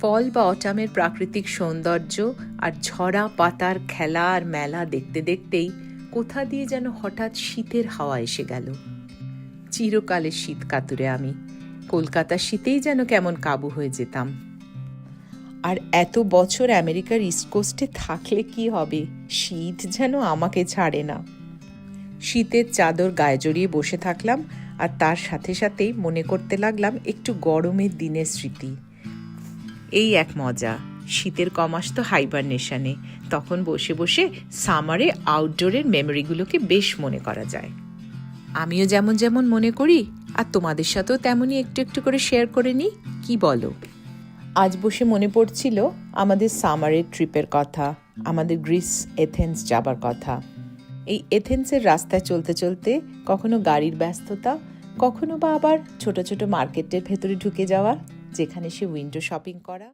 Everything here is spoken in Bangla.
ফল বা অটামের প্রাকৃতিক সৌন্দর্য আর ঝরা পাতার খেলা আর মেলা দেখতে দেখতেই কোথা দিয়ে যেন হঠাৎ শীতের হাওয়া এসে গেল। চিরকালের শীত কাতুরে আমি কলকাতার শীতেই যেন কেমন কাবু হয়ে যেতাম। আর এত বছর আমেরিকার ইস্ট কোস্টে থাকলে কি হবে, শীত যেন আমাকে ছাড়ে না। শীতের চাদর গায়ে জড়িয়ে বসে থাকলাম আর তার সাথে সাথেই মনে করতে লাগলাম একটু গরমের দিনের স্মৃতি। এই এক মজা, শীতের কমাস তো হাইবারনেশনে, তখন বসে বসে সামারে আউটডোরের মেমোরিগুলোকে বেশ মনে করা যায়। আমিও যেমন যেমন মনে করি আর তোমাদের সাথেও তেমনই একটু একটু করে শেয়ার করে নিই, কি বলো? আজ বসে মনে পড়ছিল আমাদের সামারের ট্রিপের কথা, আমাদের গ্রিস এথেন্স যাবার কথা। এই এথেন্সের রাস্তায় চলতে চলতে কখনো গাড়ির ব্যস্ততা, কখনো বা আবার ছোট ছোট মার্কেটের ভেতরে ঢুকে যাওয়া, যেখানে সে উইন্ডো শপিং করা।